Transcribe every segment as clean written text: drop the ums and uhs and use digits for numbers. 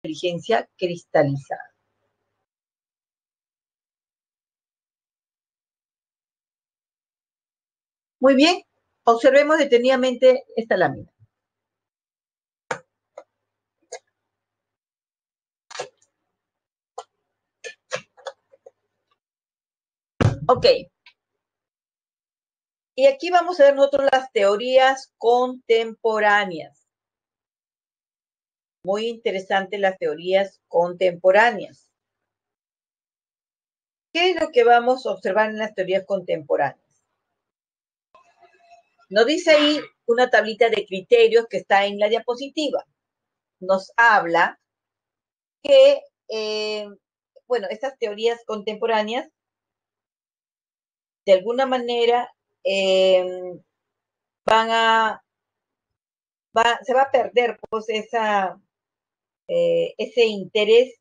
inteligencia cristalizada. Muy bien, observemos detenidamente esta lámina. Ok. Y aquí vamos a ver nosotros las teorías contemporáneas. Muy interesante las teorías contemporáneas. ¿Qué es lo que vamos a observar en las teorías contemporáneas? Nos dice ahí una tablita de criterios que está en la diapositiva. Nos habla que, bueno, estas teorías contemporáneas, de alguna manera, se va a perder pues ese interés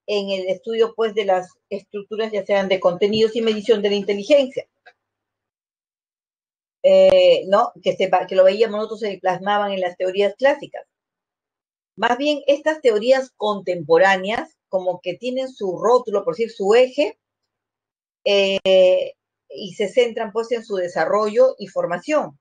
en el estudio pues de las estructuras, ya sean de contenidos y medición de la inteligencia. ¿No? Que lo veíamos nosotros, se plasmaban en las teorías clásicas. Más bien, estas teorías contemporáneas, como que tienen su rótulo, por decir, su eje, y se centran pues en su desarrollo y formación.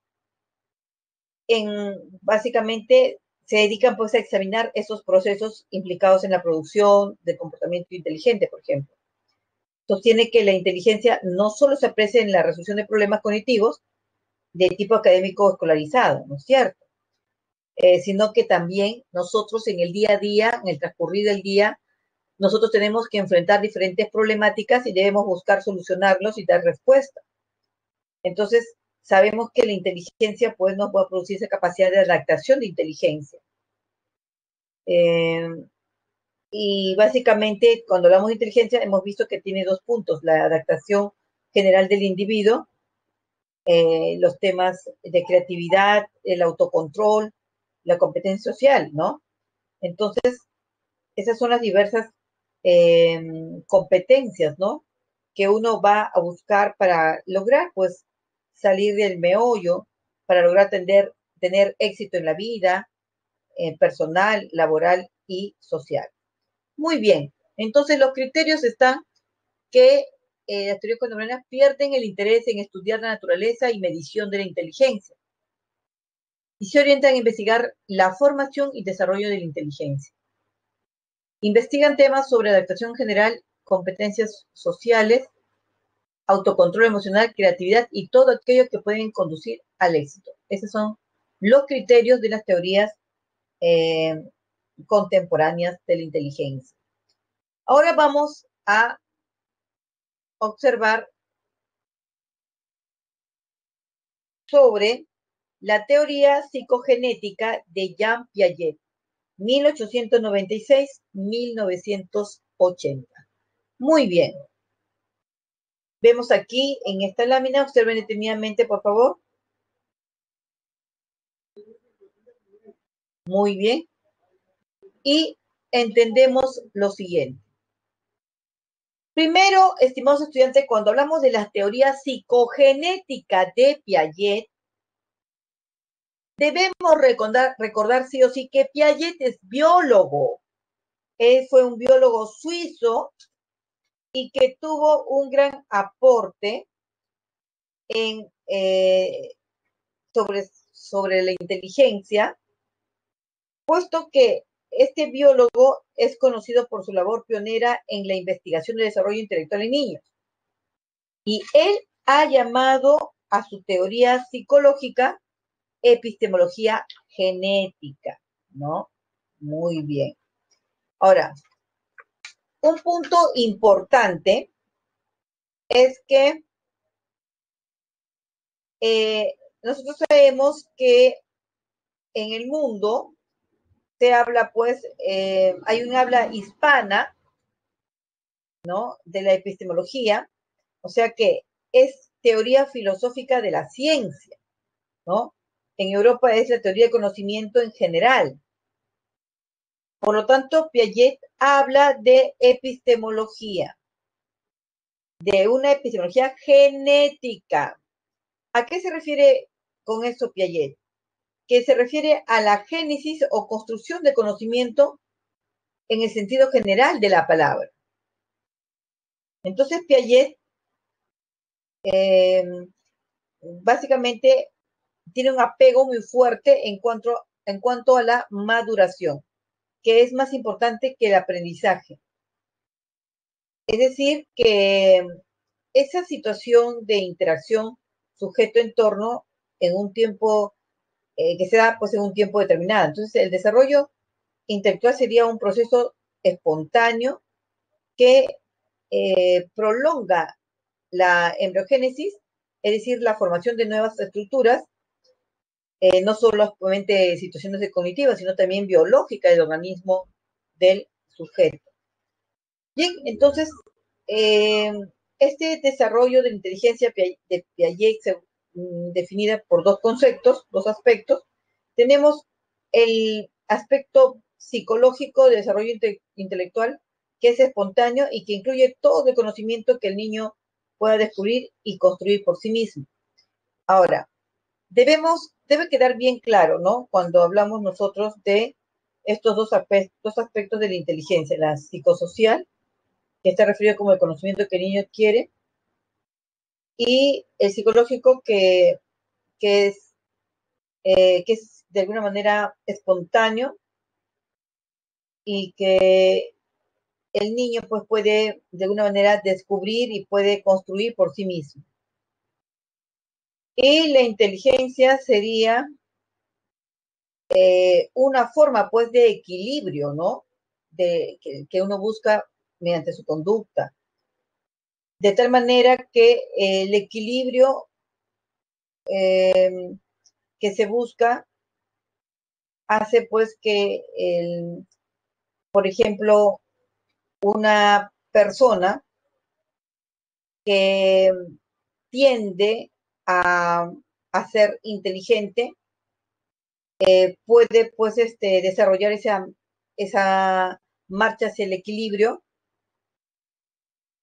Básicamente, se dedican pues a examinar esos procesos implicados en la producción del comportamiento inteligente, por ejemplo. Sostiene que la inteligencia no solo se aprecia en la resolución de problemas cognitivos de tipo académico escolarizado, ¿no es cierto? Sino que también nosotros en el día a día, en el transcurrir del día, nosotros tenemos que enfrentar diferentes problemáticas y debemos buscar solucionarlos y dar respuesta. Entonces, sabemos que la inteligencia pues nos puede producir esa capacidad de adaptación de inteligencia. Y básicamente, cuando hablamos de inteligencia, hemos visto que tiene dos puntos: la adaptación general del individuo, los temas de creatividad, el autocontrol, la competencia social, ¿no? Entonces, esas son las diversas competencias, ¿no? Que uno va a buscar para lograr, pues, salir del meollo, para lograr tener éxito en la vida personal, laboral y social. Muy bien, entonces los criterios están que las teorías contemporáneas pierden el interés en estudiar la naturaleza y medición de la inteligencia y se orientan a investigar la formación y desarrollo de la inteligencia. Investigan temas sobre adaptación general, competencias sociales, autocontrol emocional, creatividad y todo aquello que pueden conducir al éxito. Esos son los criterios de las teorías contemporáneas de la inteligencia. Ahora vamos a observar sobre la teoría psicogenética de Jean Piaget, 1896-1980. Muy bien. Vemos aquí en esta lámina, observen detenidamente, por favor. Muy bien. Y entendemos lo siguiente. Primero, estimados estudiantes, cuando hablamos de la teoría psicogenética de Piaget, debemos recordar sí o sí que Piaget es biólogo. Él fue un biólogo suizo y que tuvo un gran aporte en, sobre la inteligencia, puesto que este biólogo es conocido por su labor pionera en la investigación del desarrollo intelectual en niños. Y él ha llamado a su teoría psicológica epistemología genética, ¿no? Muy bien. Ahora, un punto importante es que nosotros sabemos que en el mundo se habla, pues, hay un habla hispana, ¿no? De la epistemología, o sea que es teoría filosófica de la ciencia, ¿no? En Europa es la teoría del conocimiento en general. Por lo tanto, Piaget habla de epistemología, de una epistemología genética. ¿A qué se refiere con eso Piaget? Que se refiere a la génesis o construcción de conocimiento en el sentido general de la palabra. Entonces Piaget eh, básicamente tiene un apego muy fuerte en cuanto a la maduración, que es más importante que el aprendizaje. Es decir, que esa situación de interacción sujeto-entorno en un tiempo que se da pues en un tiempo determinado. Entonces, el desarrollo intelectual sería un proceso espontáneo que prolonga la embriogénesis, es decir, la formación de nuevas estructuras, no solamente situaciones cognitivas, sino también biológicas del organismo del sujeto. Bien, entonces, eh, este desarrollo de la inteligencia de Piaget, definida por dos conceptos, dos aspectos, tenemos el aspecto psicológico de desarrollo intelectual, que es espontáneo y que incluye todo el conocimiento que el niño pueda descubrir y construir por sí mismo. Ahora, debe quedar bien claro, ¿no? Cuando hablamos nosotros de estos dos aspectos de la inteligencia, la psicosocial, que está referido como el conocimiento que el niño adquiere, y el psicológico que es de alguna manera espontáneo y que el niño pues puede de alguna manera descubrir y puede construir por sí mismo. Y la inteligencia sería una forma pues de equilibrio, ¿no? Que uno busca mediante su conducta. De tal manera que el equilibrio que se busca hace pues que, por ejemplo, una persona que tiende a, a ser inteligente puede pues desarrollar esa marcha hacia el equilibrio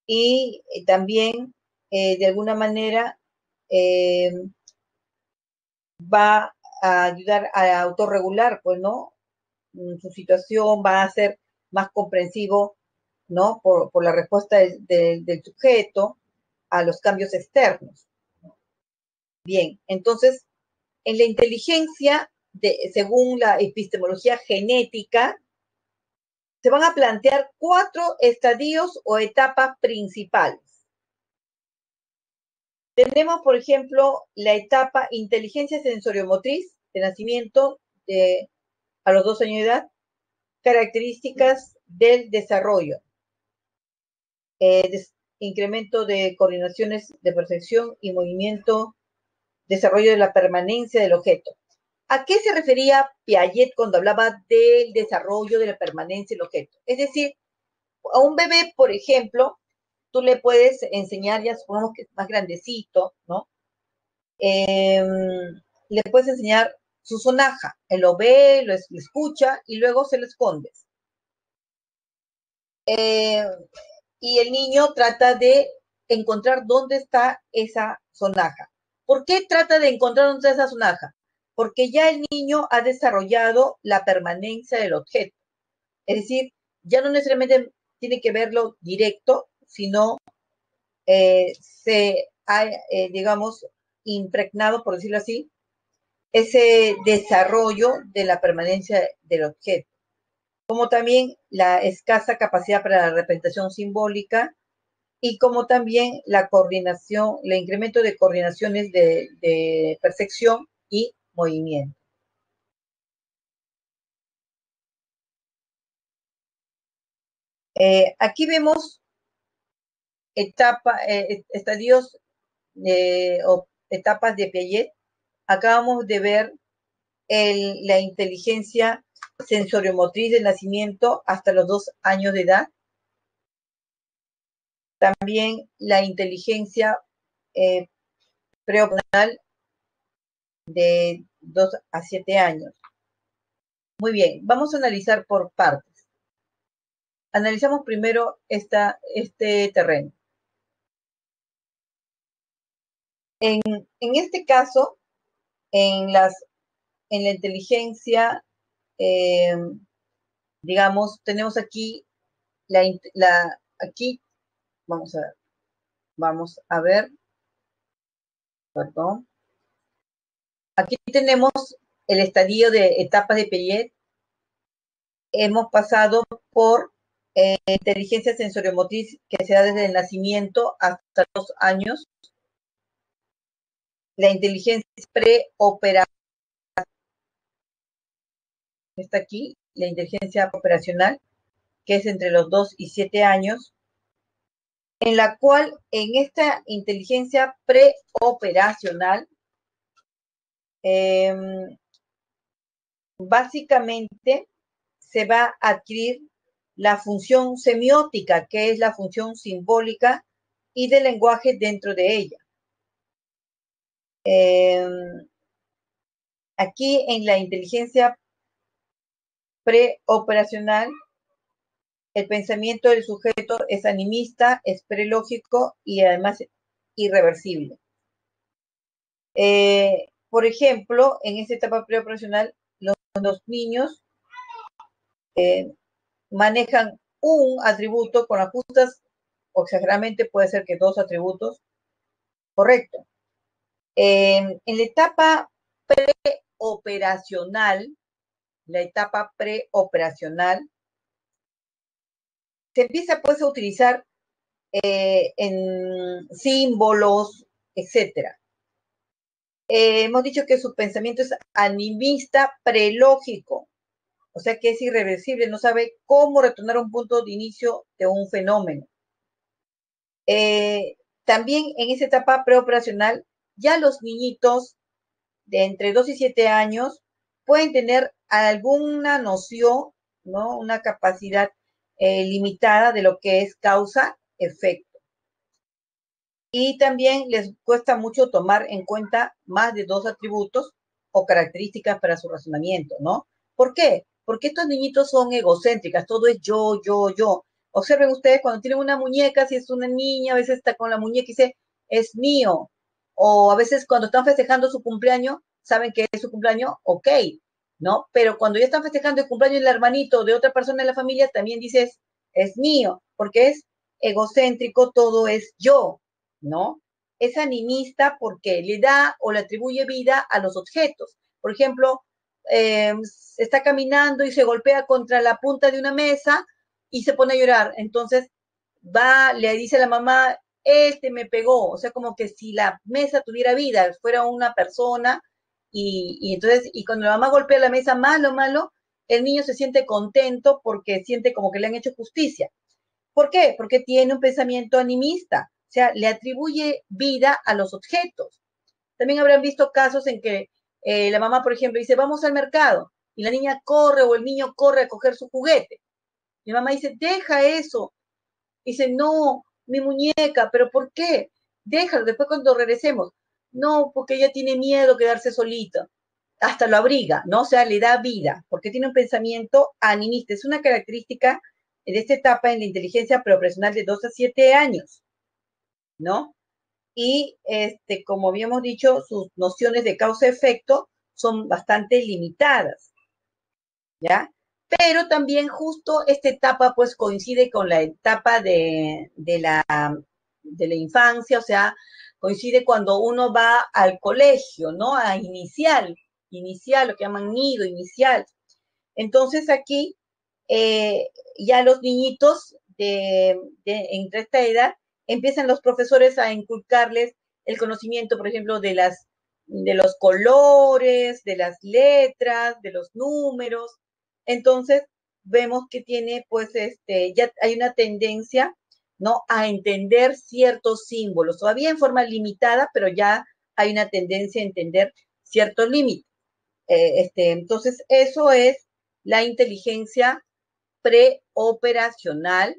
y también de alguna manera eh, va a ayudar a autorregular, pues, ¿no? Su situación, va a ser más comprensivo, ¿no? Por la respuesta del sujeto a los cambios externos. Bien, entonces, en la inteligencia, según la epistemología genética, se van a plantear 4 estadios o etapas principales. Tenemos, por ejemplo, la etapa inteligencia sensoriomotriz de nacimiento a los 2 años de edad, características del desarrollo, incremento de coordinaciones de percepción y movimiento, desarrollo de la permanencia del objeto. ¿A qué se refería Piaget cuando hablaba del desarrollo de la permanencia del objeto? Es decir, a un bebé, por ejemplo, tú le puedes enseñar, ya supongamos que es más grandecito, ¿no? Le puedes enseñar su sonaja. Él lo ve, lo escucha y luego se lo escondes. Y el niño trata de encontrar dónde está esa sonaja. ¿Por qué trata de encontrar dónde está esa sonaja? Porque ya el niño ha desarrollado la permanencia del objeto. Es decir, ya no necesariamente tiene que verlo directo, sino se ha, digamos, impregnado, por decirlo así, ese desarrollo de la permanencia del objeto, como también la escasa capacidad para la representación simbólica y como también la coordinación, el incremento de coordinaciones de percepción y movimiento. Aquí vemos estadios o etapas de Piaget. Acabamos de ver la inteligencia sensoriomotriz del nacimiento hasta los 2 años de edad. También la inteligencia eh, preoperacional de 2 a 7 años. Muy bien, vamos a analizar por partes. Analizamos primero este terreno. En este caso, en la inteligencia digamos, tenemos aquí aquí, vamos a ver, perdón. Aquí tenemos el estadio de etapas de Piaget. Hemos pasado por inteligencia sensoriomotriz que se da desde el nacimiento hasta los años. La inteligencia preoperacional está aquí, la inteligencia operacional, que es entre los 2 y 7 años, en la cual en esta inteligencia preoperacional, básicamente se va a adquirir la función semiótica, que es la función simbólica y de lenguaje dentro de ella. Aquí en la inteligencia preoperacional, el pensamiento del sujeto es animista, es prelógico y además irreversible. Por ejemplo, en esta etapa preoperacional, los niños manejan un atributo con las justas, o exageradamente puede ser que 2 atributos, correcto. En la etapa preoperacional, se empieza pues a utilizar en símbolos, etcétera. Hemos dicho que su pensamiento es animista prelógico, o sea que es irreversible, no sabe cómo retornar a un punto de inicio de un fenómeno. También en esa etapa preoperacional, ya los niñitos de entre 2 y 7 años pueden tener alguna noción, ¿no? Una capacidad limitada de lo que es causa-efecto. Y también les cuesta mucho tomar en cuenta más de 2 atributos o características para su razonamiento, ¿no? ¿Por qué? Porque estos niñitos son egocéntricas, todo es yo, yo, yo. Observen ustedes cuando tienen una muñeca, si es una niña, a veces está con la muñeca y dice, es mío. O a veces cuando están festejando su cumpleaños, saben que es su cumpleaños, ok, ¿no? Pero cuando ya están festejando el cumpleaños del hermanito de otra persona de la familia, también dices, es mío, porque es egocéntrico, todo es yo, ¿no? Es animista porque le da o le atribuye vida a los objetos. Por ejemplo, está caminando y se golpea contra la punta de una mesa y se pone a llorar. Entonces va, le dice a la mamá, este me pegó. O sea, como que si la mesa tuviera vida, fuera una persona, y entonces, y cuando la mamá golpea la mesa, malo, malo, el niño se siente contento porque siente como que le han hecho justicia. ¿Por qué? Porque tiene un pensamiento animista, o sea, le atribuye vida a los objetos. También habrán visto casos en que la mamá, por ejemplo, dice, vamos al mercado, y la niña corre o el niño corre a coger su juguete. Mi mamá dice, deja eso. Dice, no, mi muñeca, pero ¿por qué? Déjalo, después cuando regresemos. No, porque ella tiene miedo a quedarse solita. Hasta lo abriga, ¿no? O sea, le da vida, porque tiene un pensamiento animista. Es una característica de esta etapa en la inteligencia preoperacional de 2 a 7 años, ¿no? Y como habíamos dicho, sus nociones de causa-efecto son bastante limitadas, ¿ya? Pero también justo esta etapa pues coincide con la etapa de la infancia, o sea, coincide cuando uno va al colegio, ¿no? A inicial, lo que llaman nido inicial. Entonces aquí ya los niñitos entre esta edad empiezan los profesores a inculcarles el conocimiento, por ejemplo, de los colores, de las letras, de los números. Entonces vemos que tiene, pues, ya hay una tendencia, ¿no? A entender ciertos símbolos, todavía en forma limitada, pero ya hay una tendencia a entender ciertos límites. Entonces, eso es la inteligencia preoperacional,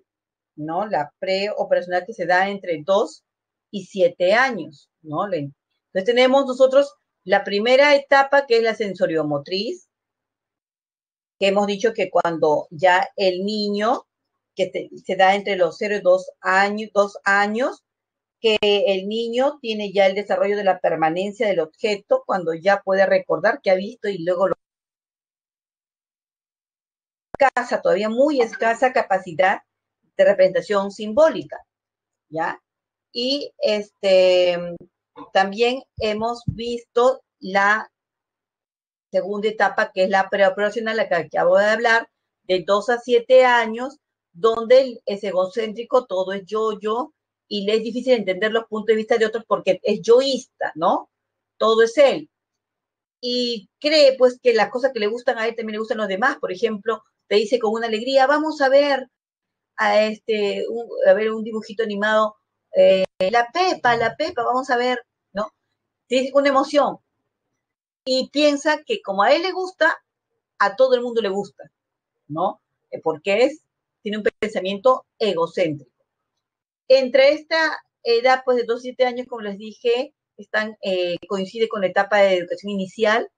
¿no? La preoperacional que se da entre 2 y 7 años, ¿no? Entonces tenemos nosotros la primera etapa que es la sensoriomotriz, que hemos dicho que cuando ya el niño, se da entre los 0 y 2 años, que el niño tiene ya el desarrollo de la permanencia del objeto, cuando ya puede recordar que ha visto y luego lo escasa, todavía muy escasa capacidad de representación simbólica, ¿ya? Y también hemos visto la segunda etapa, que es la preoperacional, la que acabo de hablar, de 2 a 7 años, donde es egocéntrico, todo es yo, y le es difícil entender los puntos de vista de otros porque es yoísta, ¿no? Todo es él. Y cree, pues, que las cosas que le gustan a él también le gustan a los demás. Por ejemplo, te dice con una alegría, vamos a ver a ver un dibujito animado, la Pepa, vamos a ver, ¿no? Tiene una emoción y piensa que como a él le gusta, a todo el mundo le gusta, ¿no? Porque tiene un pensamiento egocéntrico. Entre esta edad, pues de 2 a 7 años, como les dije, coincide con la etapa de educación inicial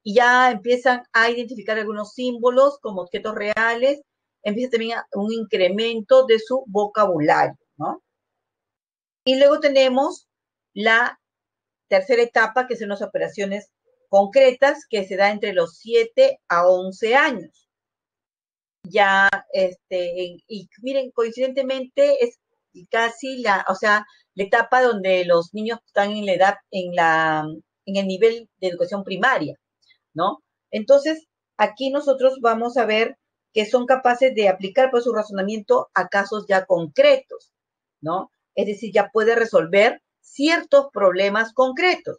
y ya empiezan a identificar algunos símbolos como objetos reales, empieza también un incremento de su vocabulario, ¿no? Y luego tenemos la tercera etapa, que son las operaciones concretas, que se da entre los 7 a 11 años. Ya, y miren, coincidentemente es casi o sea, la etapa donde los niños están en la edad, en el nivel de educación primaria, ¿no? Entonces, aquí nosotros vamos a ver que son capaces de aplicar pues su razonamiento a casos ya concretos, ¿no? Es decir, ya puede resolver ciertos problemas concretos.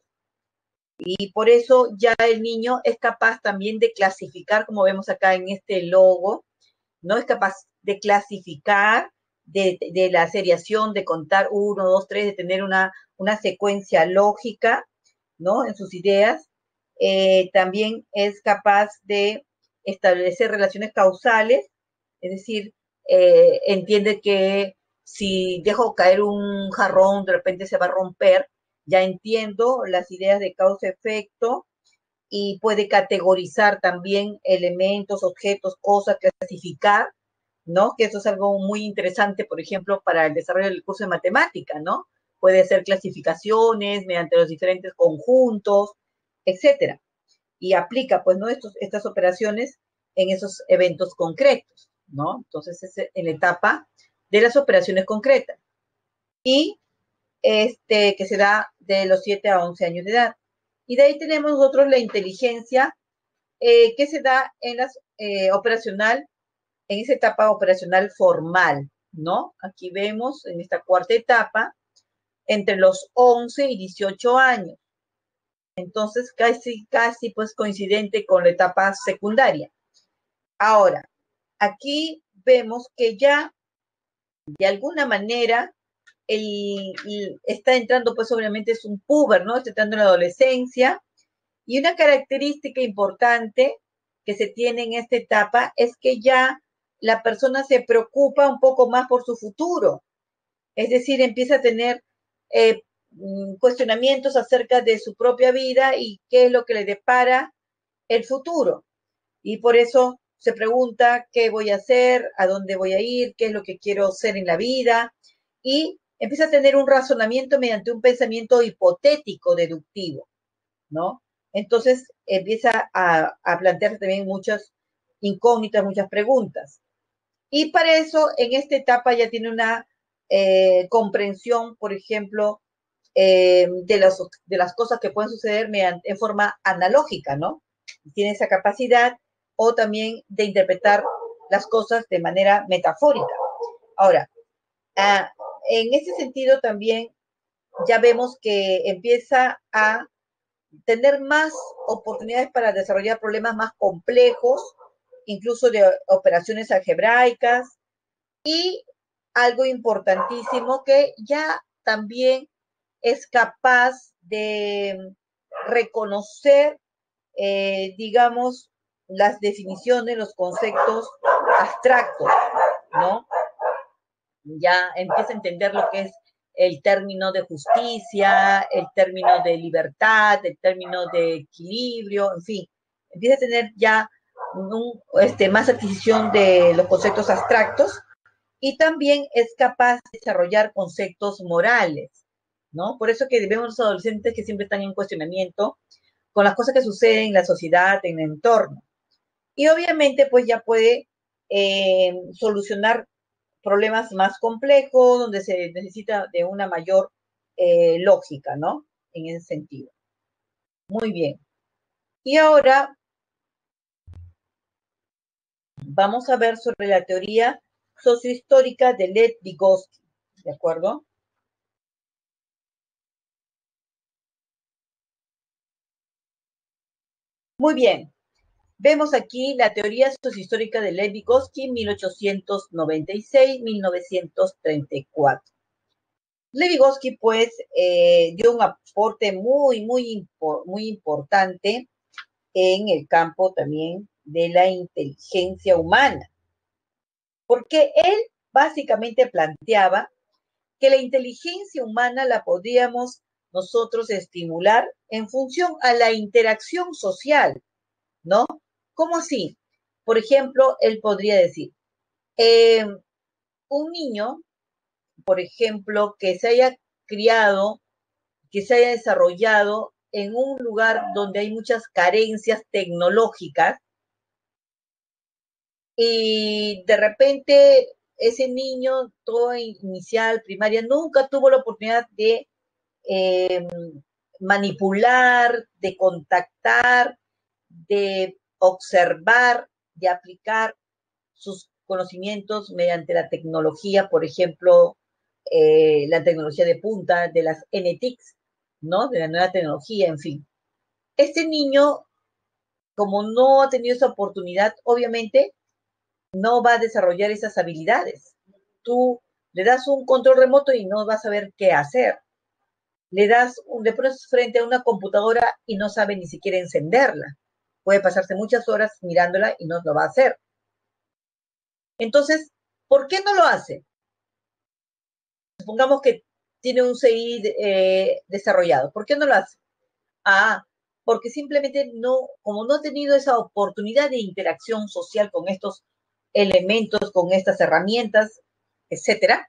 Y por eso ya el niño es capaz también de clasificar, como vemos acá en este logo, ¿no? Es capaz de clasificar, de la seriación, de contar 1, 2, 3, de tener una secuencia lógica, ¿no? En sus ideas. También es capaz de establecer relaciones causales, es decir, entiende que si dejo caer un jarrón, de repente se va a romper, ya entiendo las ideas de causa-efecto y puede categorizar también elementos, objetos, cosas, clasificar, ¿no? Que eso es algo muy interesante, por ejemplo, para el desarrollo del curso de matemática, ¿no? Puede hacer clasificaciones mediante los diferentes conjuntos, etcétera. Y aplica, pues, ¿no? Estas operaciones en esos eventos concretos, ¿no? Entonces, es en la etapa de las operaciones concretas. Y que se da de los 7 a 11 años de edad. Y de ahí tenemos nosotros la inteligencia que se da en en esa etapa operacional formal, ¿no? Aquí vemos en esta cuarta etapa, entre los 11 y 18 años. Entonces, casi pues coincidente con la etapa secundaria. Ahora, aquí vemos que ya de alguna manera está entrando, pues obviamente es un puber, ¿no? Está entrando en la adolescencia. Y una característica importante que se tiene en esta etapa es que ya la persona se preocupa un poco más por su futuro. Es decir, empieza a tener cuestionamientos acerca de su propia vida y qué es lo que le depara el futuro. Y por eso se pregunta qué voy a hacer, a dónde voy a ir, qué es lo que quiero ser en la vida. Y empieza a tener un razonamiento mediante un pensamiento hipotético deductivo, ¿no? Entonces empieza a plantearse también muchas incógnitas, muchas preguntas. Y para eso, en esta etapa ya tiene una comprensión, por ejemplo, de las cosas que pueden suceder en forma analógica, ¿no? Tiene esa capacidad o también de interpretar las cosas de manera metafórica. Ahora, ah, en ese sentido también ya vemos que empieza a tener más oportunidades para desarrollar problemas más complejos, incluso de operaciones algebraicas, y algo importantísimo que ya también es capaz de reconocer, digamos, las definiciones, los conceptos abstractos, ¿no? Ya empieza a entender lo que es el término de justicia, el término de libertad, el término de equilibrio, en fin, empieza a tener ya más adquisición de los conceptos abstractos y también es capaz de desarrollar conceptos morales, ¿no? Por eso que vemos los adolescentes que siempre están en cuestionamiento con las cosas que suceden en la sociedad, en el entorno. Y obviamente, pues ya puede solucionar problemas más complejos, donde se necesita de una mayor lógica, ¿no? En ese sentido. Muy bien. Y ahora vamos a ver sobre la teoría sociohistórica de Lev Vygotsky, ¿de acuerdo? Muy bien. Vemos aquí la teoría sociohistórica de Lev Vygotsky, 1896-1934. Lev Vygotsky, pues, dio un aporte muy importante en el campo también de la inteligencia humana, porque él básicamente planteaba que la inteligencia humana la podíamos nosotros estimular en función a la interacción social, ¿no? ¿Cómo así? Por ejemplo, él podría decir, eh, un niño, por ejemplo, que se haya criado, que se haya desarrollado en un lugar donde hay muchas carencias tecnológicas y de repente ese niño, todo inicial, primaria, nunca tuvo la oportunidad de eh, manipular, de contactar, de observar, de aplicar sus conocimientos mediante la tecnología, por ejemplo, la tecnología de punta, de las NTICs, ¿no? De la nueva tecnología, en fin. Este niño, como no ha tenido esa oportunidad, obviamente no va a desarrollar esas habilidades. Tú le das un control remoto y no vas a saber qué hacer. Le pones frente a una computadora y no sabe ni siquiera encenderla. Puede pasarse muchas horas mirándola y no lo va a hacer. Entonces, ¿por qué no lo hace? Supongamos que tiene un CI desarrollado. ¿Por qué no lo hace? Ah, porque simplemente no, como no ha tenido esa oportunidad de interacción social con estos elementos, con estas herramientas, etcétera,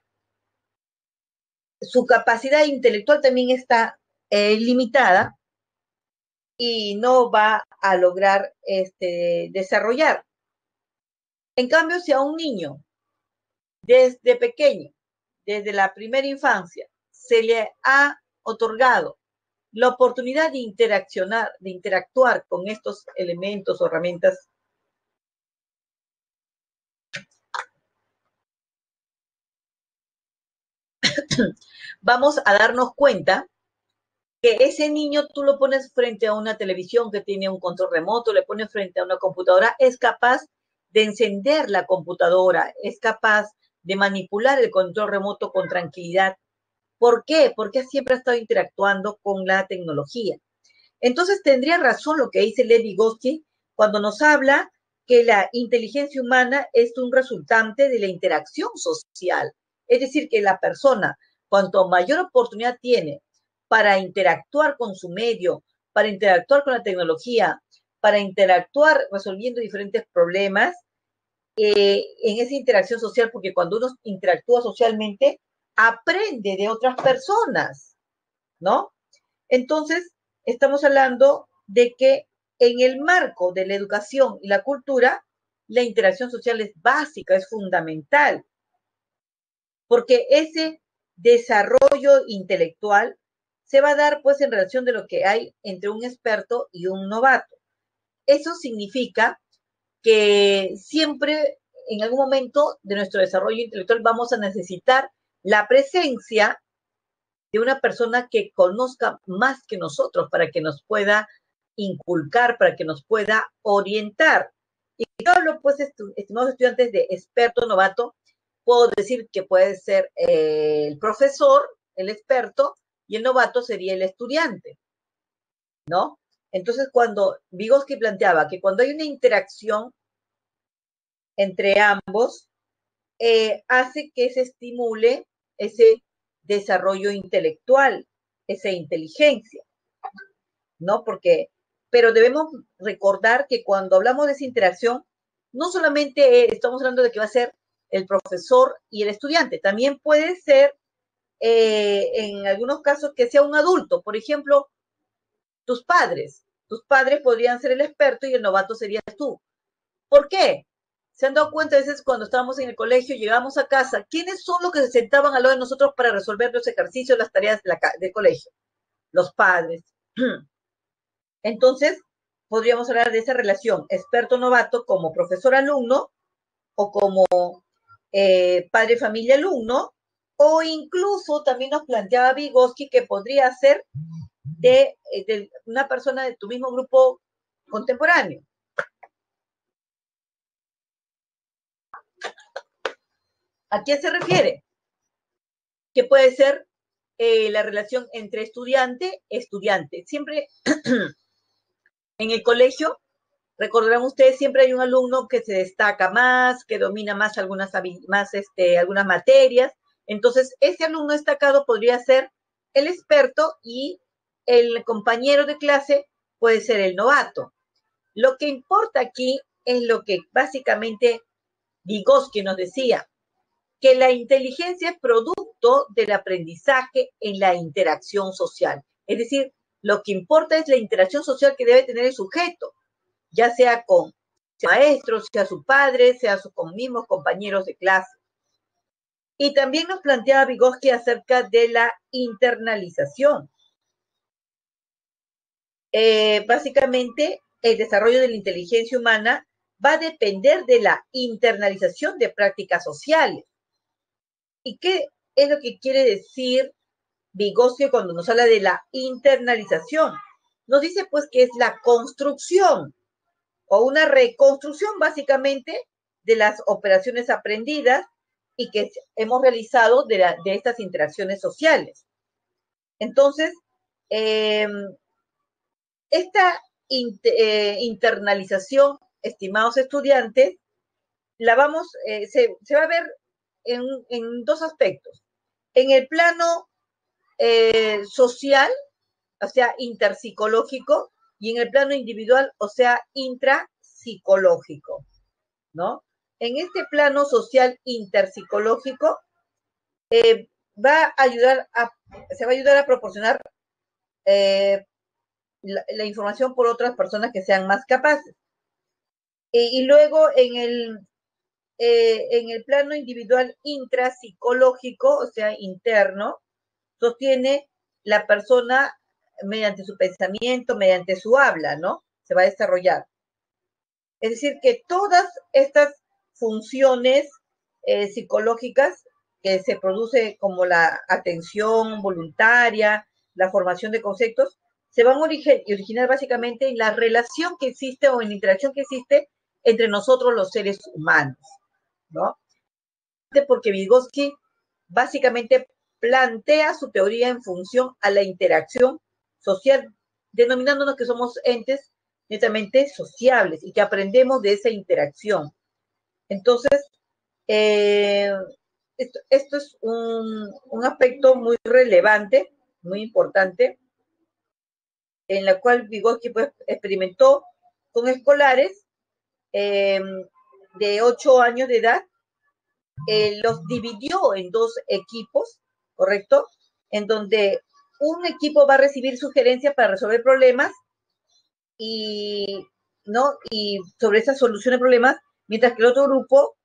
su capacidad intelectual también está limitada y no va a lograr desarrollar. En cambio, si a un niño desde pequeño, desde la primera infancia, se le ha otorgado la oportunidad de interaccionar, de interactuar con estos elementos o herramientas, vamos a darnos cuenta que ese niño tú lo pones frente a una televisión que tiene un control remoto, le pones frente a una computadora, es capaz de encender la computadora, es capaz de manipular el control remoto con tranquilidad. ¿Por qué? Porque siempre ha estado interactuando con la tecnología. Entonces tendría razón lo que dice Lev Vygotsky cuando nos habla que la inteligencia humana es un resultante de la interacción social. Es decir, que la persona, cuanto mayor oportunidad tiene para interactuar con su medio, para interactuar con la tecnología, para interactuar resolviendo diferentes problemas, en esa interacción social, porque cuando uno interactúa socialmente, aprende de otras personas, ¿no? Entonces, estamos hablando de que en el marco de la educación y la cultura, la interacción social es básica, es fundamental, porque ese desarrollo intelectual se va a dar pues en relación de lo que hay entre un experto y un novato. Eso significa que siempre en algún momento de nuestro desarrollo intelectual vamos a necesitar la presencia de una persona que conozca más que nosotros para que nos pueda inculcar, para que nos pueda orientar. Y yo hablo, pues, estimados estudiantes, de experto, novato, puedo decir que puede ser el profesor, el experto, y el novato sería el estudiante, ¿no? Entonces, cuando Vygotsky planteaba que cuando hay una interacción entre ambos, hace que se estimule ese desarrollo intelectual, esa inteligencia, ¿no? Porque, pero debemos recordar que cuando hablamos de esa interacción, no solamente estamos hablando de que va a ser el profesor y el estudiante, también puede ser en algunos casos que sea un adulto, por ejemplo, tus padres. Tus padres podrían ser el experto y el novato serías tú. ¿Por qué? ¿Se han dado cuenta a veces cuando estábamos en el colegio, llegamos a casa, quiénes son los que se sentaban al lado de nosotros para resolver los ejercicios, las tareas del colegio? Los padres. Entonces, podríamos hablar de esa relación experto-novato como profesor-alumno o como padre-familia-alumno, o incluso también nos planteaba Vygotsky que podría ser de una persona de tu mismo grupo contemporáneo. ¿A quién se refiere? Que puede ser la relación entre estudiante. Siempre en el colegio, recordarán ustedes, siempre hay un alumno que se destaca más, que domina más algunas materias. Entonces, ese alumno destacado podría ser el experto y el compañero de clase puede ser el novato. Lo que importa aquí es lo que básicamente Vygotsky nos decía, que la inteligencia es producto del aprendizaje en la interacción social. Es decir, lo que importa es la interacción social que debe tener el sujeto, ya sea con maestros, sea su padre, sea con mismos compañeros de clase. Y también nos planteaba Vygotsky acerca de la internalización. Básicamente, el desarrollo de la inteligencia humana va a depender de la internalización de prácticas sociales. ¿Y qué es lo que quiere decir Vygotsky cuando nos habla de la internalización? Nos dice pues que es la construcción o una reconstrucción básicamente de las operaciones aprendidas y que hemos realizado de estas interacciones sociales. Entonces, esta internalización, estimados estudiantes, se va a ver en dos aspectos. En el plano social, o sea, interpsicológico, y en el plano individual, o sea, intrapsicológico, ¿no? En este plano social interpsicológico, se va a ayudar a proporcionar la información por otras personas que sean más capaces. Y luego en el plano individual intrapsicológico, o sea, interno, sostiene la persona mediante su pensamiento, mediante su habla, ¿no? Se va a desarrollar. Es decir, que todas estas funciones psicológicas que se produce como la atención voluntaria, la formación de conceptos, se van a originar básicamente en la relación que existe o en la interacción que existe entre nosotros los seres humanos, ¿no? Porque Vygotsky básicamente plantea su teoría en función a la interacción social, denominándonos que somos entes netamente sociables y que aprendemos de esa interacción. Entonces, esto es un aspecto muy relevante, muy importante, en la cual Vygotsky pues, experimentó con escolares de 8 años de edad, los dividió en dos equipos, ¿correcto? En donde un equipo va a recibir sugerencias para resolver problemas y, ¿no? Y sobre esa solución de problemas, mientras que el otro grupo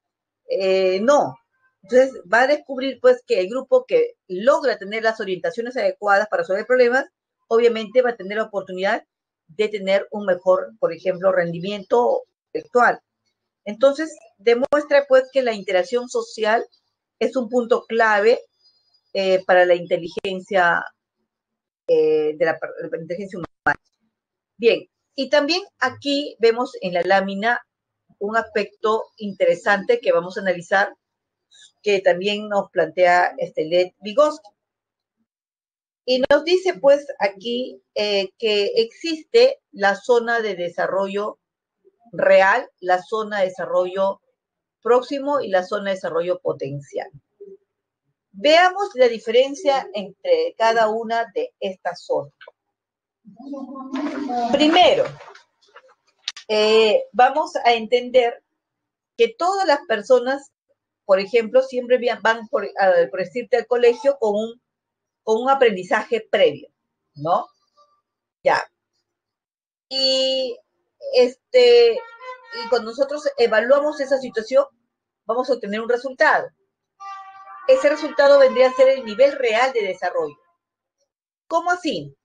no. Entonces va a descubrir pues que el grupo que logra tener las orientaciones adecuadas para resolver problemas, obviamente va a tener la oportunidad de tener un mejor, por ejemplo, rendimiento intelectual. Entonces, demuestra pues que la interacción social es un punto clave para la inteligencia de la inteligencia humana. Bien, y también aquí vemos en la lámina un aspecto interesante que vamos a analizar, que también nos plantea Lev Vygotsky. Y nos dice pues aquí que existe la zona de desarrollo real, la zona de desarrollo próximo y la zona de desarrollo potencial. Veamos la diferencia entre cada una de estas zonas. Primero, vamos a entender que todas las personas, por ejemplo, siempre van, por decirte, al colegio con un aprendizaje previo, ¿no? Ya. Y y cuando nosotros evaluamos esa situación, vamos a obtener un resultado. Ese resultado vendría a ser el nivel real de desarrollo. ¿Cómo así?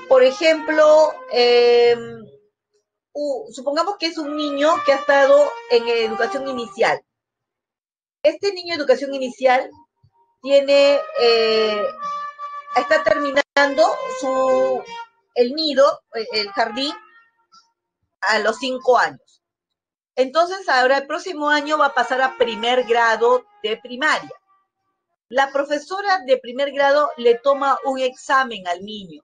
Por ejemplo, supongamos que es un niño que ha estado en educación inicial. Este niño de educación inicial tiene, está terminando el nido, el jardín, a los 5 años. Entonces, ahora el próximo año va a pasar a primer grado de primaria. La profesora de primer grado le toma un examen al niño,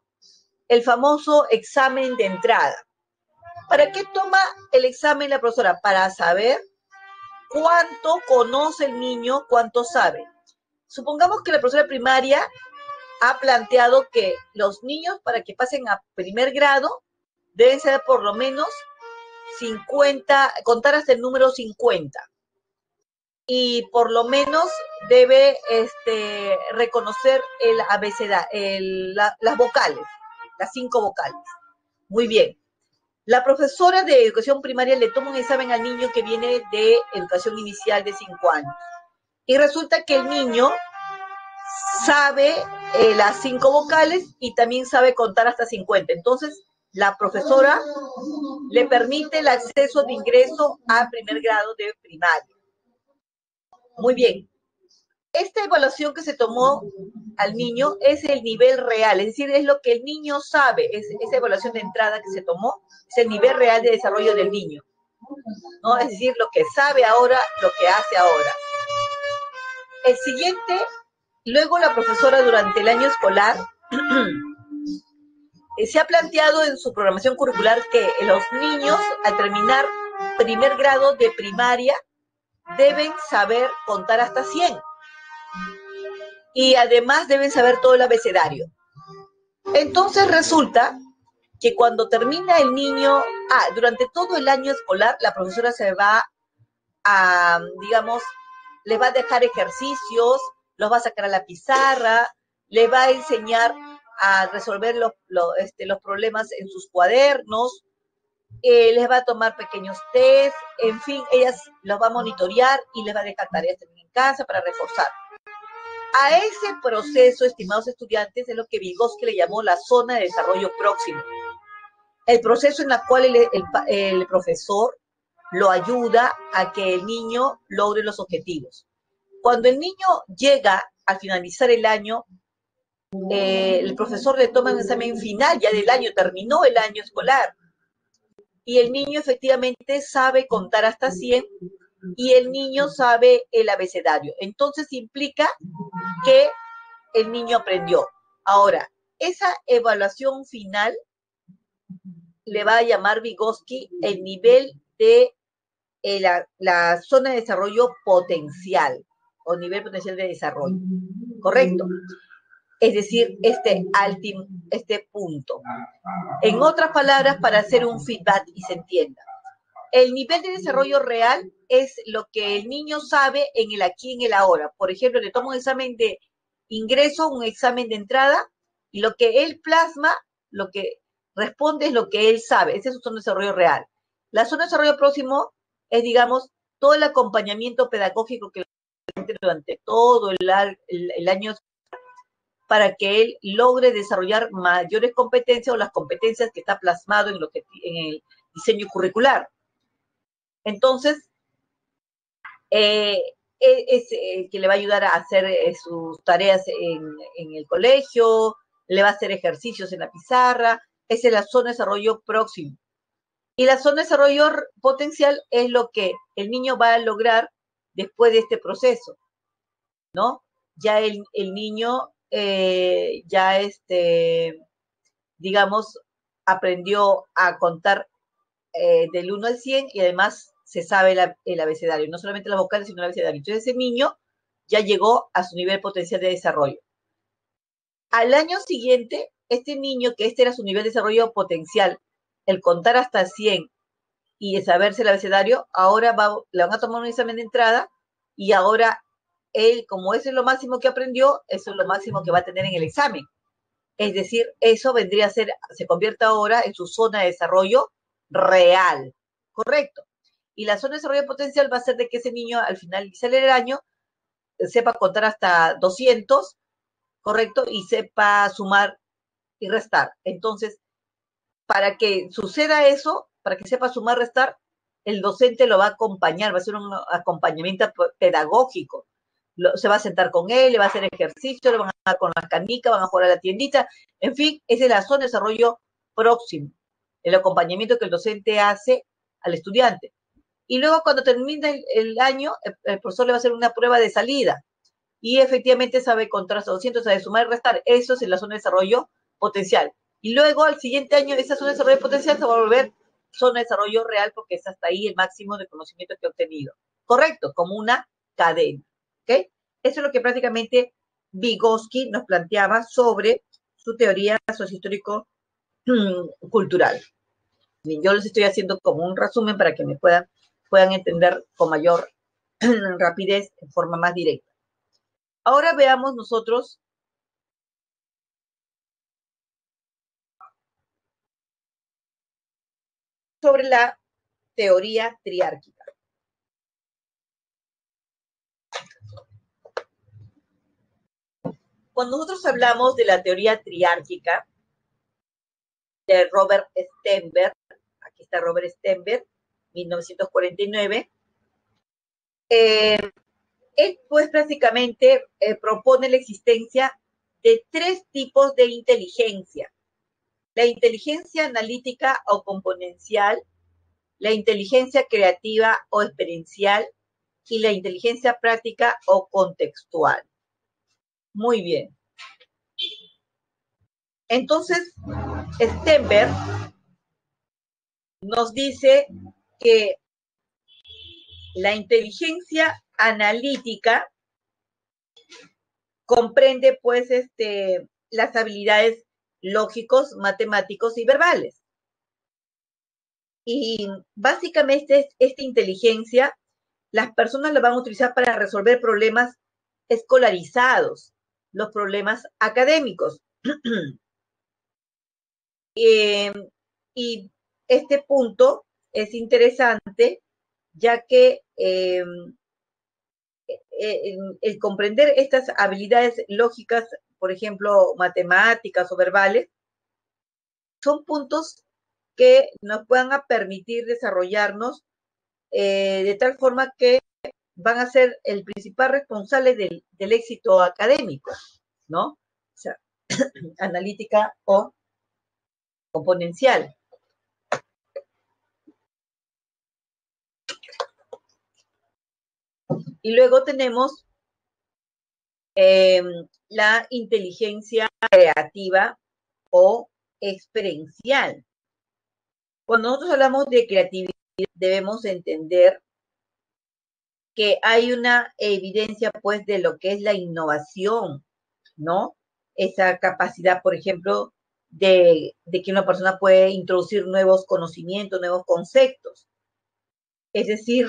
el famoso examen de entrada. ¿Para qué toma el examen la profesora? Para saber cuánto conoce el niño, cuánto sabe. Supongamos que la profesora de primaria ha planteado que los niños, para que pasen a primer grado, deben ser por lo menos 50, contar hasta el número 50. Y por lo menos debe reconocer el abecedario, las vocales, las 5 vocales. Muy bien. La profesora de educación primaria le toma un examen al niño que viene de educación inicial de 5 años. Y resulta que el niño sabe las 5 vocales y también sabe contar hasta 50. Entonces, la profesora le permite el acceso de ingreso a primer grado de primaria. Muy bien. Esta evaluación que se tomó al niño es el nivel real, es decir, es lo que el niño sabe, esa evaluación de entrada que se tomó, es el nivel real de desarrollo del niño, ¿no? Es decir, lo que sabe ahora, lo que hace ahora. El siguiente, luego la profesora durante el año escolar se ha planteado en su programación curricular que los niños al terminar primer grado de primaria deben saber contar hasta 100. Y además deben saber todo el abecedario. Entonces resulta que cuando termina el niño, durante todo el año escolar, la profesora se va a, digamos, le va a dejar ejercicios, los va a sacar a la pizarra, le va a enseñar a resolver los problemas en sus cuadernos, les va a tomar pequeños test, en fin, ellas los va a monitorear y les va a dejar tareas también en casa para reforzar. A ese proceso, estimados estudiantes, es lo que Vygotsky le llamó la zona de desarrollo próximo. El proceso en el cual el profesor lo ayuda a que el niño logre los objetivos. Cuando el niño llega al finalizar el año, el profesor le toma un examen final ya del año, terminó el año escolar. Y el niño efectivamente sabe contar hasta 100 y el niño sabe el abecedario. Entonces implica que el niño aprendió. Ahora, esa evaluación final le va a llamar Vygotsky el nivel de la zona de desarrollo potencial o nivel potencial de desarrollo. ¿Correcto? Es decir, este punto. En otras palabras, para hacer un feedback y se entienda. El nivel de desarrollo real es lo que el niño sabe en el aquí y en el ahora. Por ejemplo, le toma un examen de ingreso, un examen de entrada, y lo que él plasma, lo que responde es lo que él sabe. Ese es su zona de desarrollo real. La zona de desarrollo próximo es, digamos, todo el acompañamiento pedagógico que durante todo el año para que él logre desarrollar mayores competencias o las competencias que está plasmado en el diseño curricular. Entonces, es que le va a ayudar a hacer sus tareas en el colegio, le va a hacer ejercicios en la pizarra, esa es la zona de desarrollo próximo. Y la zona de desarrollo potencial es lo que el niño va a lograr después de este proceso, ¿no? Ya el niño digamos, aprendió a contar del 1 al 100 y además se sabe el abecedario, no solamente las vocales, sino el abecedario. Entonces ese niño ya llegó a su nivel potencial de desarrollo. Al año siguiente, este niño, que este era su nivel de desarrollo potencial, el contar hasta 100 y de saberse el abecedario, ahora le van a tomar un examen de entrada y ahora él, como eso es lo máximo que aprendió, eso es lo máximo que va a tener en el examen. Es decir, eso vendría a ser, se convierte ahora en su zona de desarrollo real. correcto. Y la zona de desarrollo potencial va a ser de que ese niño al finalizar el año sepa contar hasta 200, correcto, y sepa sumar y restar. Entonces, para que suceda eso, para que sepa sumar, restar, el docente lo va a acompañar, va a hacer un acompañamiento pedagógico. Se va a sentar con él, le va a hacer ejercicio, le van a dar con las canicas, van a jugar a la tiendita. En fin, esa es la zona de desarrollo próximo, el acompañamiento que el docente hace al estudiante. Y luego, cuando termina el año, el profesor le va a hacer una prueba de salida. Y efectivamente sabe contar hasta 200, sabe sumar y restar. Eso es en la zona de desarrollo potencial. Y luego, al siguiente año, esa zona de desarrollo potencial se va a volver zona de desarrollo real porque es hasta ahí el máximo de conocimiento que ha obtenido. Correcto, como una cadena. ¿Ok? Eso es lo que prácticamente Vygotsky nos planteaba sobre su teoría sociohistórico-cultural. Yo les estoy haciendo como un resumen para que me puedan entender con mayor rapidez, en forma más directa. Ahora veamos nosotros sobre la teoría triárquica. Cuando nosotros hablamos de la teoría triárquica de Robert Stenberg, aquí está Robert Stenberg, 1949, él pues prácticamente propone la existencia de tres tipos de inteligencia: la inteligencia analítica o componencial, la inteligencia creativa o experiencial y la inteligencia práctica o contextual. Muy bien. Entonces, Stenberg nos dice que la inteligencia analítica comprende pues las habilidades lógicos, matemáticos y verbales. Y básicamente esta inteligencia las personas la van a utilizar para resolver problemas escolarizados, los problemas académicos. Y este punto es interesante, ya que el comprender estas habilidades lógicas, por ejemplo, matemáticas o verbales, son puntos que nos puedan permitir desarrollarnos de tal forma que van a ser el principal responsable del éxito académico, ¿no? O sea, analítica o componencial. Y luego tenemos la inteligencia creativa o experiencial. Cuando nosotros hablamos de creatividad, debemos entender que hay una evidencia, pues, de lo que es la innovación, ¿no? Esa capacidad, por ejemplo, de que una persona puede introducir nuevos conocimientos, nuevos conceptos. Es decir,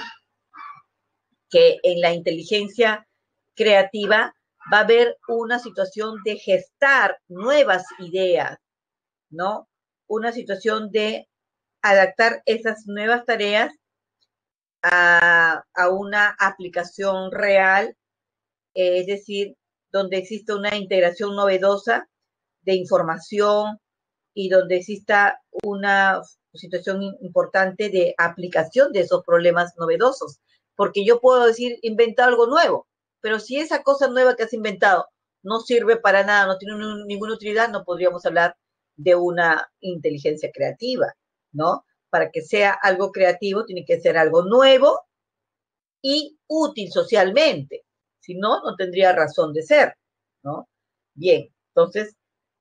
que en la inteligencia creativa va a haber una situación de gestar nuevas ideas, ¿no? Una situación de adaptar esas nuevas tareas a una aplicación real, es decir, donde existe una integración novedosa de información y donde exista una situación importante de aplicación de esos problemas novedosos. Porque yo puedo decir, inventar algo nuevo, pero si esa cosa nueva que has inventado no sirve para nada, no tiene ninguna utilidad, no podríamos hablar de una inteligencia creativa, ¿no? Para que sea algo creativo, tiene que ser algo nuevo y útil socialmente. Si no, no tendría razón de ser, ¿no? Bien, entonces,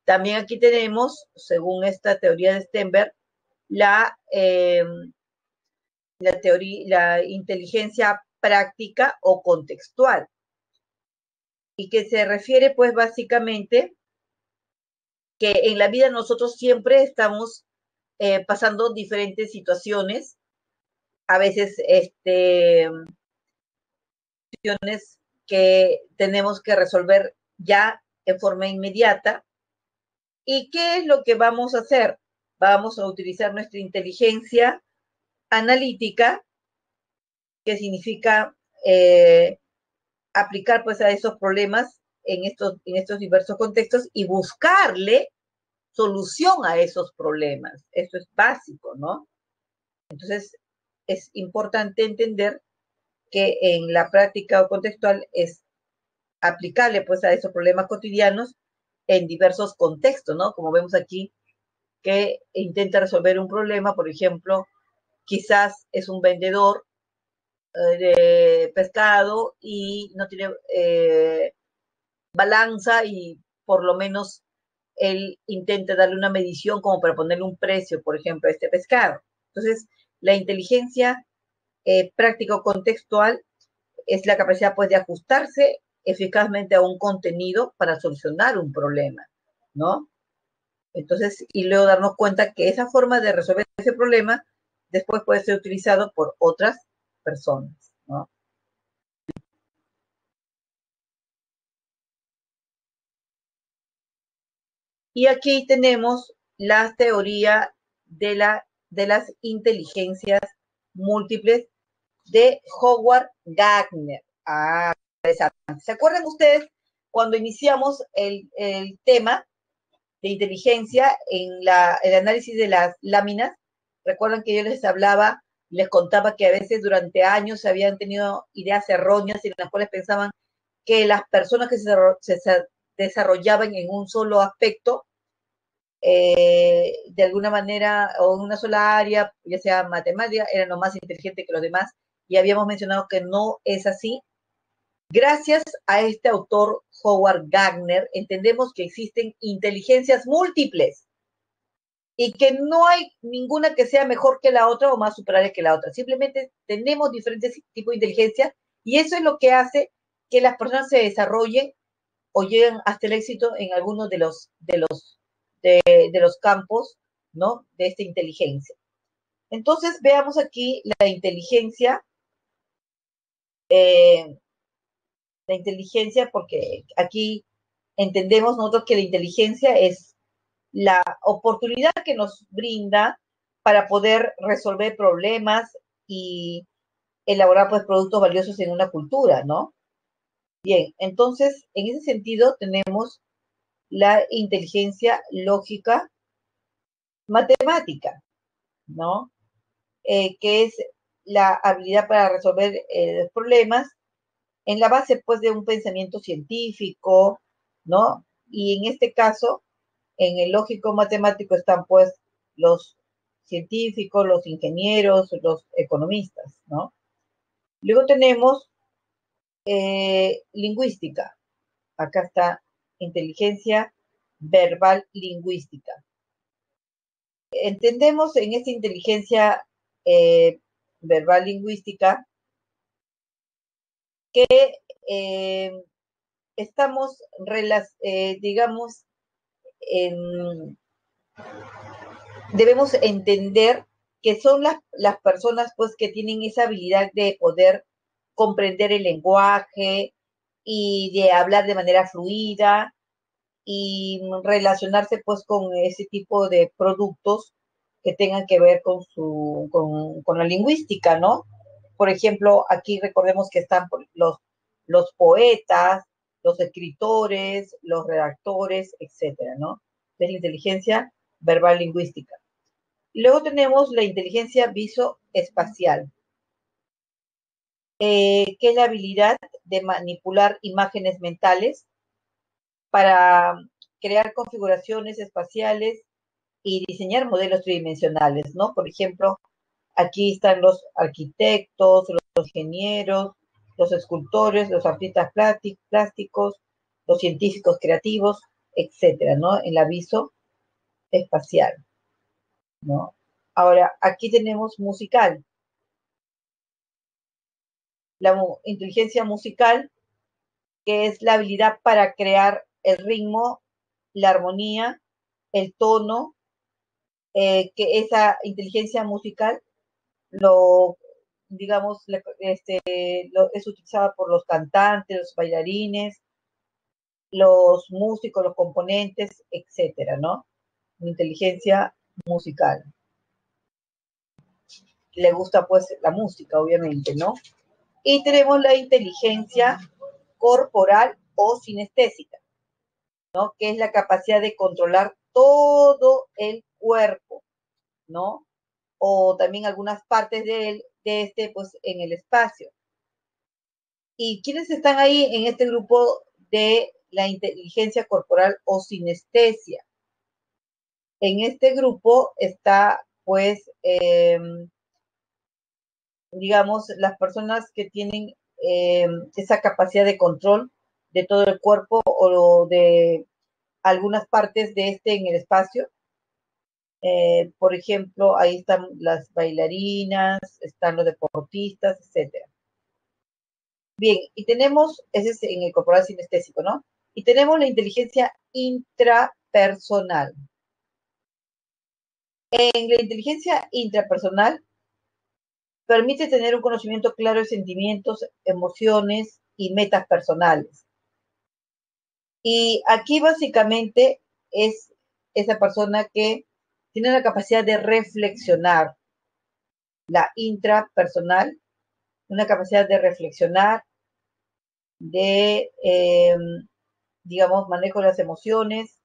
también aquí tenemos, según esta teoría de Stenberg, la inteligencia práctica o contextual, y que se refiere, pues, básicamente, que en la vida nosotros siempre estamos pasando diferentes situaciones, a veces situaciones que tenemos que resolver ya en forma inmediata. ¿Y qué es lo que vamos a hacer? Vamos a utilizar nuestra inteligencia analítica, que significa aplicar pues a esos problemas en estos diversos contextos y buscarle solución a esos problemas. Esto es básico, ¿no? Entonces, es importante entender que en la práctica contextual es aplicable pues a esos problemas cotidianos en diversos contextos, ¿no? Como vemos aquí, que intenta resolver un problema, por ejemplo, quizás es un vendedor de pescado y no tiene balanza y por lo menos él intenta darle una medición como para ponerle un precio, por ejemplo, a este pescado. Entonces, la inteligencia práctica contextual es la capacidad pues de ajustarse eficazmente a un contenido para solucionar un problema, ¿no? Entonces, y luego darnos cuenta que esa forma de resolver ese problema después puede ser utilizado por otras personas, ¿no? Y aquí tenemos la teoría de las inteligencias múltiples de Howard Gardner. Ah, interesante. ¿Se acuerdan ustedes cuando iniciamos el tema de inteligencia en el análisis de las láminas? Recuerdan que yo les hablaba, les contaba que a veces durante años se habían tenido ideas erróneas en las cuales pensaban que las personas que se desarrollaban en un solo aspecto, de alguna manera, o en una sola área, ya sea matemática, eran lo más inteligente que los demás, y habíamos mencionado que no es así. Gracias a este autor, Howard Gardner, entendemos que existen inteligencias múltiples y que no hay ninguna que sea mejor que la otra o más superable que la otra. Simplemente tenemos diferentes tipos de inteligencia y eso es lo que hace que las personas se desarrollen o lleguen hasta el éxito en algunos de los campos, ¿no? De esta inteligencia. Entonces, veamos aquí eh, la inteligencia, porque aquí entendemos nosotros que la inteligencia es la oportunidad que nos brinda para poder resolver problemas y elaborar pues productos valiosos en una cultura, ¿no? Bien, entonces, en ese sentido tenemos la inteligencia lógica matemática, ¿no? Que es la habilidad para resolver problemas en la base pues de un pensamiento científico, ¿no? Y en este caso, en el lógico matemático están pues los científicos, los ingenieros, los economistas, ¿no? Luego tenemos lingüística. Acá está inteligencia verbal lingüística. Entendemos en esta inteligencia verbal lingüística que eh, estamos, digamos, en, debemos entender que son las personas pues que tienen esa habilidad de poder comprender el lenguaje y de hablar de manera fluida y relacionarse pues con ese tipo de productos que tengan que ver con la lingüística, ¿no? Por ejemplo, aquí recordemos que están los poetas, los escritores, los redactores, etcétera, ¿no? Es la inteligencia verbal lingüística. Y luego tenemos la inteligencia visoespacial, que es la habilidad de manipular imágenes mentales para crear configuraciones espaciales y diseñar modelos tridimensionales, ¿no? Por ejemplo, aquí están los arquitectos, los ingenieros, los escultores, los artistas plásticos, los científicos creativos, etcétera, ¿no? En el aviso espacial, ¿no? Ahora, aquí tenemos musical. La inteligencia musical, que es la habilidad para crear el ritmo, la armonía, el tono, que esa inteligencia musical lo, digamos, es utilizada por los cantantes, los bailarines, los músicos, los componentes, etcétera, ¿no? Inteligencia musical. le gusta pues la música, obviamente, ¿no? Y tenemos la inteligencia corporal o sinestésica, ¿no? Que es la capacidad de controlar todo el cuerpo, ¿no? O también algunas partes de este, pues, en el espacio. ¿Y quiénes están ahí en este grupo de la inteligencia corporal o sinestesia? En este grupo está, pues, digamos, las personas que tienen esa capacidad de control de todo el cuerpo o de algunas partes de este en el espacio. Por ejemplo, ahí están las bailarinas, están los deportistas, etcétera. Bien, y tenemos, ese es en el corporal sinestésico, ¿no? Y tenemos la inteligencia intrapersonal. En la inteligencia intrapersonal permite tener un conocimiento claro de sentimientos, emociones y metas personales. Y aquí básicamente es esa persona que tiene la capacidad de reflexionar, la intrapersonal, una capacidad de reflexionar, de, digamos, manejo de las emociones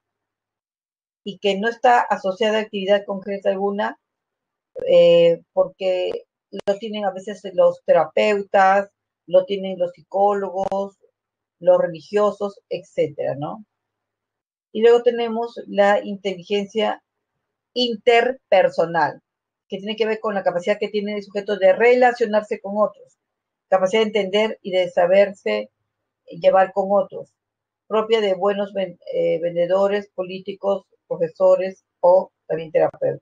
y que no está asociada a actividad concreta alguna, porque lo tienen a veces los terapeutas, lo tienen los psicólogos, los religiosos, etcétera, ¿no? Y luego tenemos la inteligencia interpersonal, que tiene que ver con la capacidad que tiene el sujeto de relacionarse con otros, capacidad de entender y de saberse llevar con otros, propia de buenos vendedores, políticos, profesores o también terapeutas.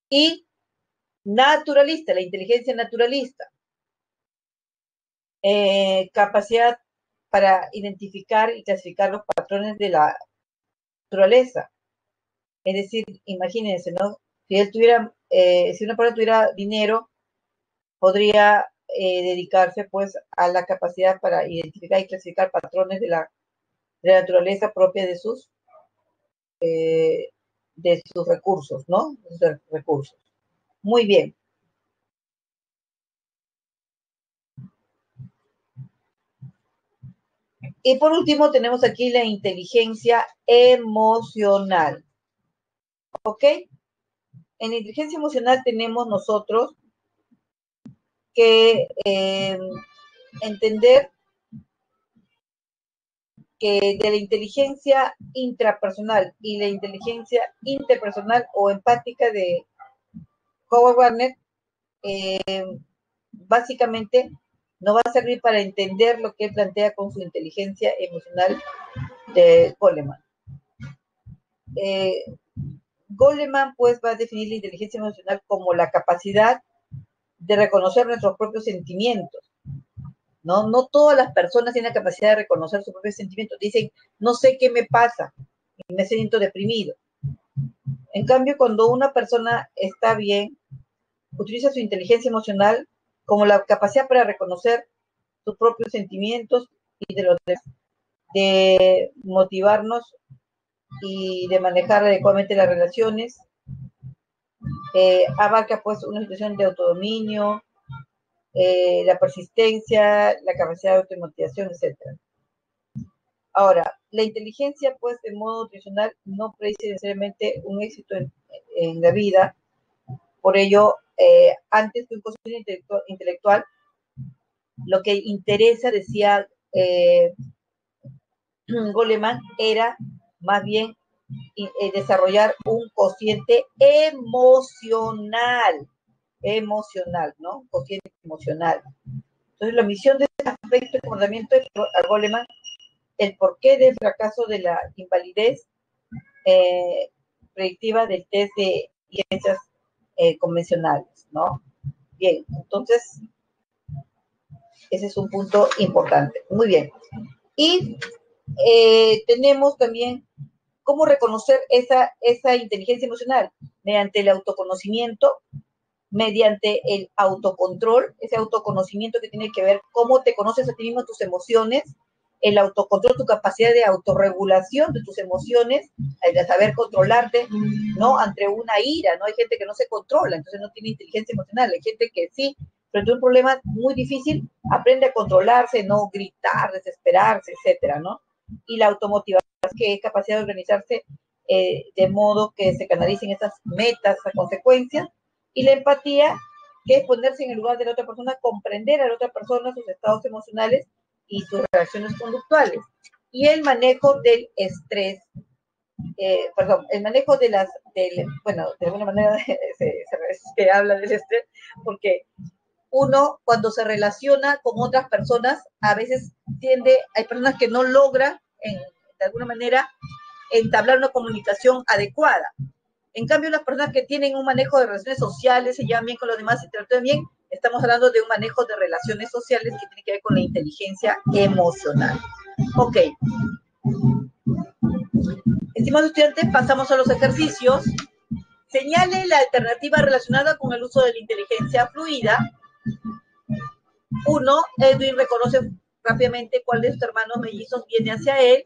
Y naturalista, la inteligencia naturalista, capacidad para identificar y clasificar los patrones de la naturaleza. Es decir, imagínense, ¿no? Si él tuviera, si una persona tuviera dinero, podría dedicarse pues a la capacidad para identificar y clasificar patrones de la naturaleza propia de sus recursos, ¿no? De sus recursos. Muy bien. Y por último tenemos aquí la inteligencia emocional. ¿Ok? En la inteligencia emocional tenemos nosotros que entender que de la inteligencia intrapersonal y la inteligencia interpersonal o empática de Howard Gardner, básicamente no va a servir para entender lo que él plantea con su inteligencia emocional de Goleman. Goleman pues va a definir la inteligencia emocional como la capacidad de reconocer nuestros propios sentimientos. No, no todas las personas tienen la capacidad de reconocer sus propios sentimientos. Dicen, no sé qué me pasa, me siento deprimido. En cambio, cuando una persona está bien, utiliza su inteligencia emocional como la capacidad para reconocer sus propios sentimientos y de los de motivarnos y de manejar adecuadamente las relaciones. Abarca pues una situación de autodominio, la persistencia, la capacidad de automotivación, etcétera. Ahora, la inteligencia, pues, de modo nutricional no predice necesariamente un éxito en la vida. Por ello, antes que un cociente intelectual, lo que interesa, decía Goleman, era más bien desarrollar un cociente emocional, ¿no? Cociente emocional. Entonces, la misión de este aspecto de comportamiento es a Goleman el porqué del fracaso de la invalidez predictiva del test de ciencias convencionales, ¿no? Bien, entonces, ese es un punto importante. Muy bien. Y tenemos también cómo reconocer esa inteligencia emocional mediante el autoconocimiento, mediante el autocontrol, ese autoconocimiento que tiene que ver cómo te conoces a ti mismo, tus emociones, el autocontrol, tu capacidad de autorregulación de tus emociones, de saber controlarte, ¿no? Ante una ira, ¿no? Hay gente que no se controla, entonces no tiene inteligencia emocional. Hay gente que sí, frente a un problema muy difícil, aprende a controlarse, no gritar, desesperarse, etcétera, ¿no? Y la automotivación, que es capacidad de organizarse de modo que se canalicen esas metas, esas consecuencias, y la empatía, que es ponerse en el lugar de la otra persona, comprender a la otra persona, sus estados emocionales y sus reacciones conductuales. Y el manejo del estrés, el manejo de bueno, de alguna manera se habla del estrés, porque uno cuando se relaciona con otras personas, a veces hay personas que no logran, de alguna manera, entablar una comunicación adecuada. En cambio, las personas que tienen un manejo de relaciones sociales, se llevan bien con los demás, se interactúan bien, estamos hablando de un manejo de relaciones sociales que tiene que ver con la inteligencia emocional. Ok. Estimados estudiantes, pasamos a los ejercicios. Señale la alternativa relacionada con el uso de la inteligencia fluida. 1. Edwin reconoce rápidamente cuál de sus hermanos mellizos viene hacia él.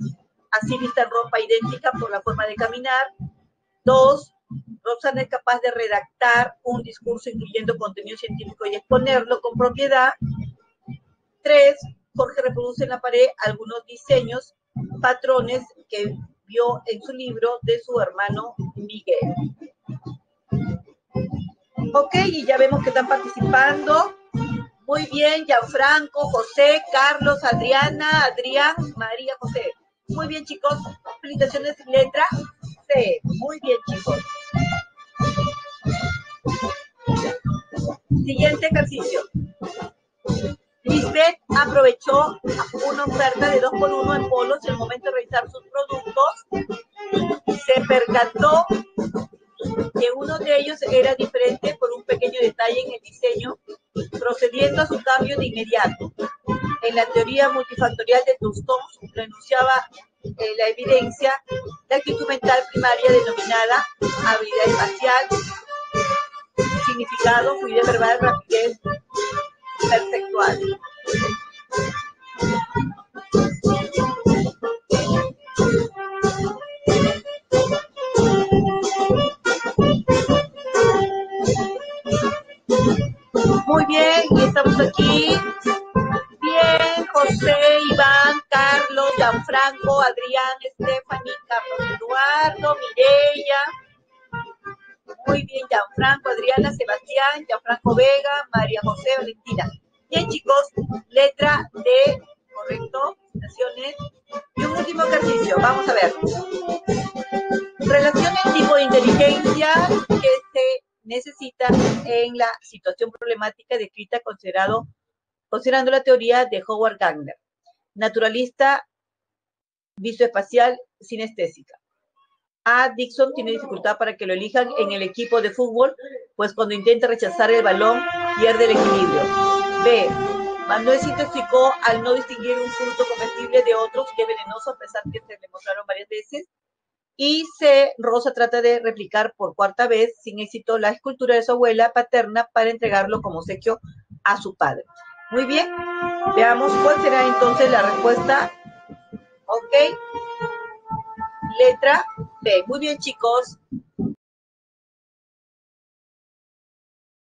Así visten ropa idéntica por la forma de caminar. 2. Roxana es capaz de redactar un discurso incluyendo contenido científico y exponerlo con propiedad. 3. Jorge reproduce en la pared algunos diseños, patrones que vio en su libro de su hermano Miguel. Ok, y ya vemos que están participando. Muy bien, Gianfranco, José, Carlos, Adriana, Adrián, María José. Muy bien, chicos. Felicitaciones en letra C. Muy bien, chicos. Siguiente ejercicio. Lisbeth aprovechó una oferta de 2x1 en polos y al momento de revisar sus productos se percató que uno de ellos era diferente por un pequeño detalle en el diseño, procediendo a su cambio de inmediato. En la teoría multifactorial de Tustón renunciaba la evidencia de actitud mental primaria denominada habilidad espacial, significado, fluidez verbal, rapidez perceptual. Muy bien, y estamos aquí. Bien, José, Iván, Carlos, Gianfranco, Adrián, Stephanie, Carlos Eduardo, Mireya. Muy bien, Gianfranco, Adriana, Sebastián, Gianfranco Vega, María José, Valentina. Bien, chicos, letra D, correcto, citaciones. Y un último ejercicio, vamos a ver. Relacione el tipo de inteligencia que se necesita en la situación problemática descrita considerando la teoría de Howard Gardner, naturalista visoespacial sinestésica. A. Dixon tiene dificultad para que lo elijan en el equipo de fútbol, pues cuando intenta rechazar el balón pierde el equilibrio. B. Manuel se intoxicó al no distinguir un fruto comestible de otros que es venenoso, a pesar que se le mostraron varias veces. Y C. Rosa trata de replicar por cuarta vez, sin éxito, la escultura de su abuela paterna para entregarlo como obsequio a su padre. Muy bien, veamos cuál será entonces la respuesta. Ok. Letra B. Muy bien, chicos.